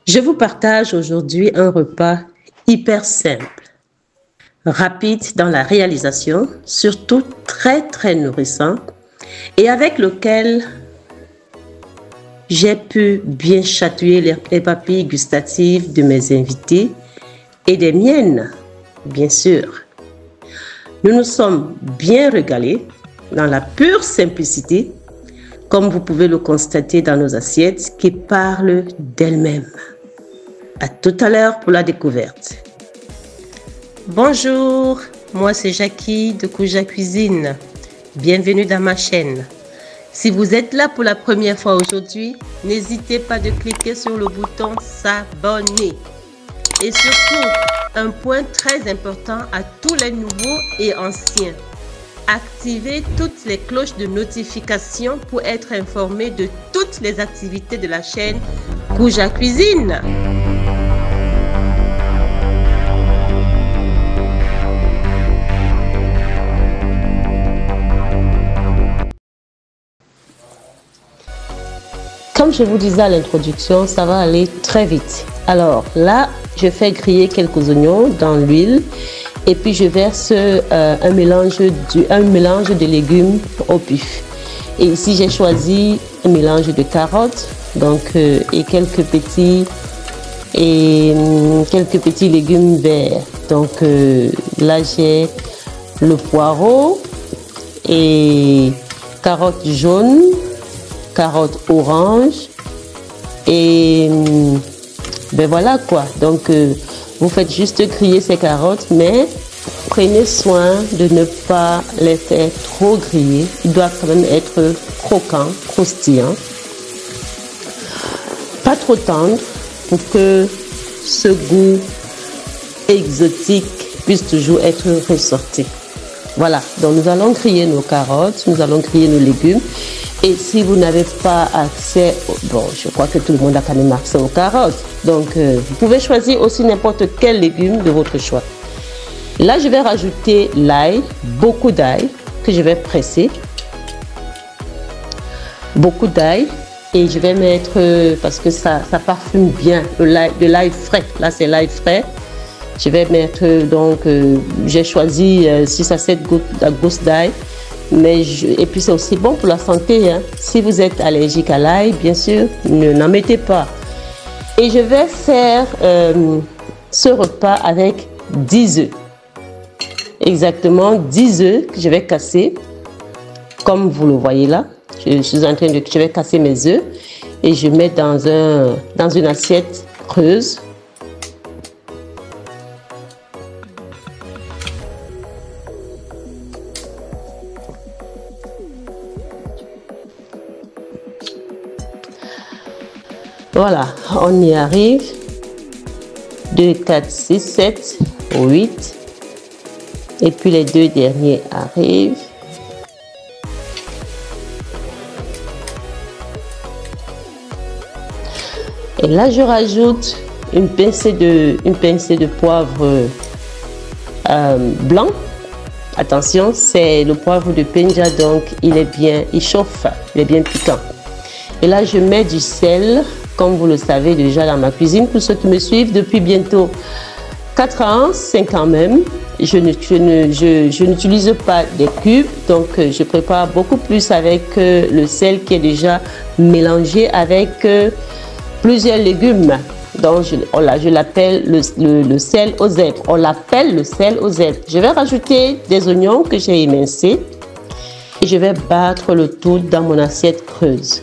Je vous partage aujourd'hui un repas hyper simple, rapide dans la réalisation, surtout très nourrissant et avec lequel j'ai pu bien chatouiller les papilles gustatives de mes invités et des miennes, bien sûr. Nous nous sommes bien régalés dans la pure simplicité, comme vous pouvez le constater dans nos assiettes qui parlent d'elles-mêmes. À tout à l'heure pour la découverte. Bonjour, moi c'est Jackie de Kouja Cuisine. Bienvenue dans ma chaîne. Si vous êtes là pour la première fois aujourd'hui, n'hésitez pas de cliquer sur le bouton s'abonner. Et surtout, un point très important à tous les nouveaux et anciens. Activez toutes les cloches de notification pour être informé de toutes les activités de la chaîne Kouja Cuisine. Comme je vous disais à l'introduction, ça va aller très vite. Alors là, je fais griller quelques oignons dans l'huile et puis je verse un mélange de légumes au pif. Et ici, j'ai choisi un mélange de carottes et quelques petits légumes verts. Donc là, j'ai le poireau et carottes jaunes, carottes orange et ben voilà quoi. Donc vous faites juste griller ces carottes, mais prenez soin de ne pas les faire trop griller. Ils doivent quand même être croquants, croustillants, pas trop tendres pour que ce goût exotique puisse toujours être ressorti. Voilà, donc nous allons griller nos carottes, nous allons griller nos légumes. Et si vous n'avez pas accès, bon, je crois que tout le monde a quand même accès aux carottes. Donc, vous pouvez choisir aussi n'importe quel légume de votre choix. Là, je vais rajouter l'ail, beaucoup d'ail, que je vais presser. Beaucoup d'ail. Et je vais mettre, parce que ça parfume bien, de l'ail frais. Là, c'est l'ail frais. Je vais mettre, donc, j'ai choisi 6 à 7 gousses d'ail. Et puis c'est aussi bon pour la santé, hein. Si vous êtes allergique à l'ail, bien sûr, n'en mettez pas. Et je vais faire ce repas avec 10 œufs. Exactement 10 œufs que je vais casser. Comme vous le voyez là, je vais casser mes œufs et je mets dans une assiette creuse. Voilà, on y arrive. 2, 4, 6, 7, 8. Et puis les deux derniers arrivent. Et là, je rajoute une pincée de poivre blanc. Attention, c'est le poivre de Penja, donc il chauffe, il est bien piquant. Et là, je mets du sel. Comme vous le savez déjà dans ma cuisine, pour ceux qui me suivent depuis bientôt 4 ans, 5 ans même, je n'utilise pas des cubes, donc je prépare beaucoup plus avec le sel qui est déjà mélangé avec plusieurs légumes. Donc je l'appelle le sel aux zèbres. On l'appelle le sel aux zèbres. Je vais rajouter des oignons que j'ai émincés et je vais battre le tout dans mon assiette creuse.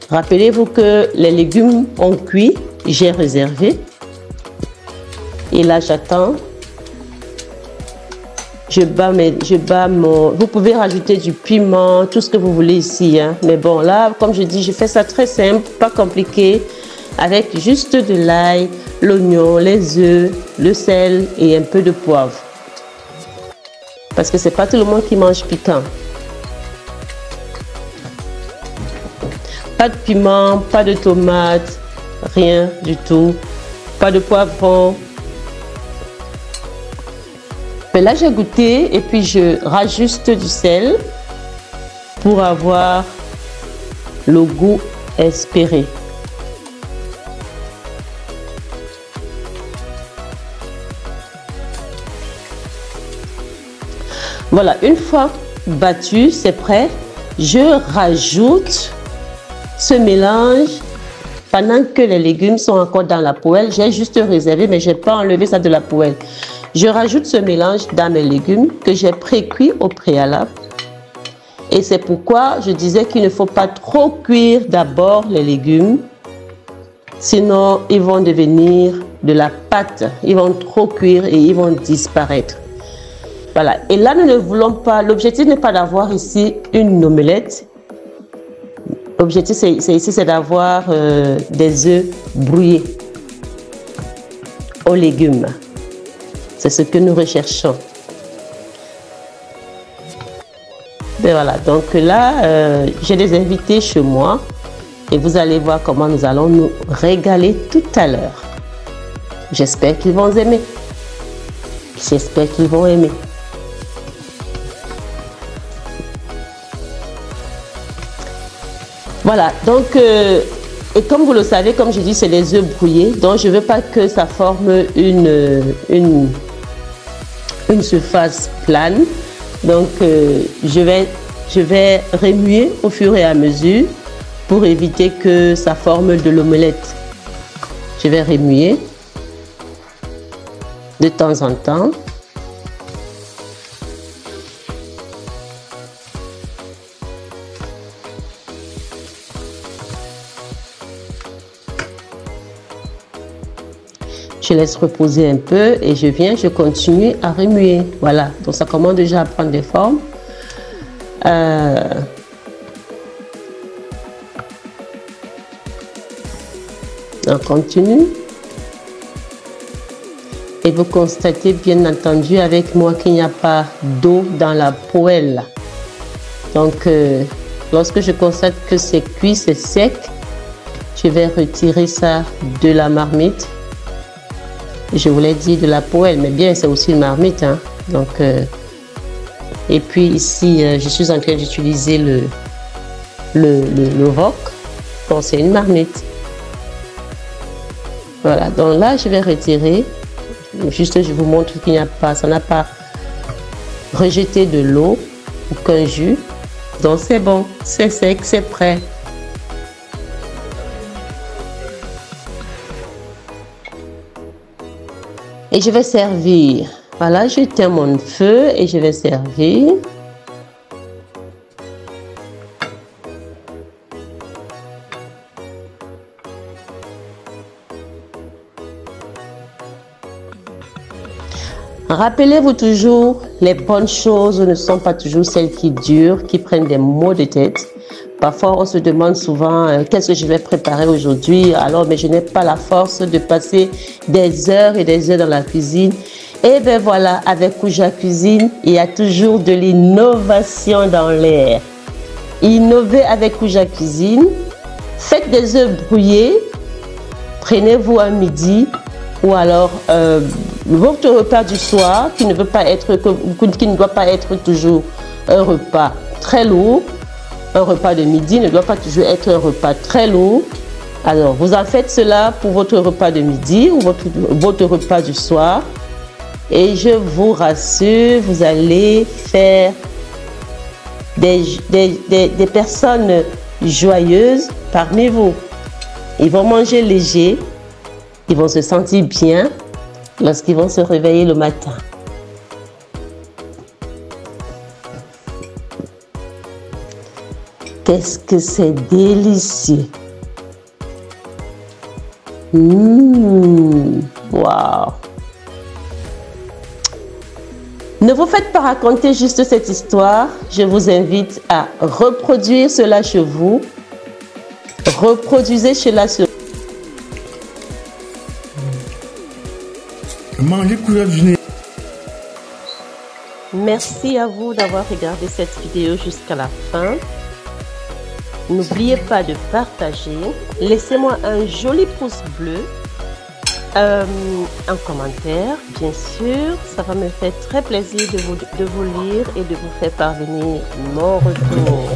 Rappelez-vous que les légumes ont cuit, j'ai réservé. Et là, j'attends. Vous pouvez rajouter du piment, tout ce que vous voulez ici, hein. Mais bon, là, comme je dis, je fais ça très simple, pas compliqué, avec juste de l'ail, l'oignon, les œufs, le sel et un peu de poivre. Parce que c'est pas tout le monde qui mange piquant. Pas de piment, pas de tomate, rien du tout. Pas de poivron. Mais là, j'ai goûté et puis je rajuste du sel pour avoir le goût espéré. Voilà, une fois battu, c'est prêt. Je rajoute ce mélange pendant que les légumes sont encore dans la poêle. J'ai juste réservé, mais je n'ai pas enlevé ça de la poêle. Je rajoute ce mélange dans mes légumes que j'ai pré-cuit au préalable. Et c'est pourquoi je disais qu'il ne faut pas trop cuire d'abord les légumes. Sinon, ils vont devenir de la pâte. Ils vont trop cuire et ils vont disparaître. Voilà. Et là, nous ne voulons pas... L'objectif n'est pas d'avoir ici une omelette. L'objectif, c'est d'avoir des œufs brouillés aux légumes. C'est ce que nous recherchons. Et voilà. Donc là, j'ai des invités chez moi. Et vous allez voir comment nous allons nous régaler tout à l'heure. J'espère qu'ils vont aimer. J'espère qu'ils vont aimer. Voilà, donc, et comme vous le savez, comme je dis, c'est des œufs brouillés. Donc, je ne veux pas que ça forme une surface plane. Donc, je vais remuer au fur et à mesure pour éviter que ça forme de l'omelette. Je vais remuer de temps en temps. Je laisse reposer un peu et je continue à remuer. Voilà, donc ça commence déjà à prendre des formes. On continue. Et vous constatez bien entendu avec moi qu'il n'y a pas d'eau dans la poêle. Donc, lorsque je constate que c'est cuit, c'est sec, je vais retirer ça de la marmite. Je vous l'ai dit de la poêle, mais bien c'est aussi une marmite. Hein. Donc, et puis ici, je suis en train d'utiliser le wok. Donc c'est une marmite. Voilà, donc là je vais retirer. Juste je vous montre qu'il n'y a pas, ça n'a pas rejeté de l'eau, aucun jus. Donc c'est bon, c'est sec, c'est prêt. Et je vais servir. Voilà, j'éteins mon feu et je vais servir. Rappelez-vous toujours, les bonnes choses ne sont pas toujours celles qui durent, qui prennent des maux de tête. Parfois, on se demande souvent qu'est-ce que je vais préparer aujourd'hui. Alors, mais je n'ai pas la force de passer des heures et des heures dans la cuisine. Et bien voilà, avec Kouja Cuisine, il y a toujours de l'innovation dans l'air. Innovez avec Kouja Cuisine. Faites des œufs brouillés. Prenez-vous un midi ou alors votre repas du soir qui ne doit pas être toujours un repas très lourd. Un repas de midi ne doit pas toujours être un repas très lourd. Alors, vous en faites cela pour votre repas de midi ou votre repas du soir. Et je vous rassure, vous allez faire des personnes joyeuses parmi vous. Ils vont manger léger, ils vont se sentir bien lorsqu'ils vont se réveiller le matin. Qu'est-ce que c'est délicieux! Wow! Ne vous faites pas raconter juste cette histoire. Je vous invite à reproduire cela chez vous. Reproduisez cela sur Merci à vous d'avoir regardé cette vidéo jusqu'à la fin. N'oubliez pas de partager. Laissez-moi un joli pouce bleu, un commentaire, bien sûr. Ça va me faire très plaisir de vous lire et de vous faire parvenir mon retour.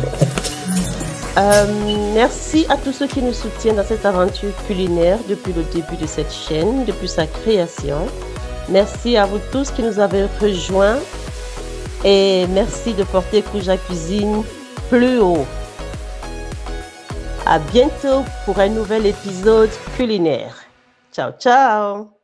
Merci à tous ceux qui nous soutiennent dans cette aventure culinaire depuis le début de cette chaîne, depuis sa création. Merci à vous tous qui nous avez rejoints Et merci de porter Kouja Cuisine plus haut. À bientôt pour un nouvel épisode culinaire. Ciao, ciao!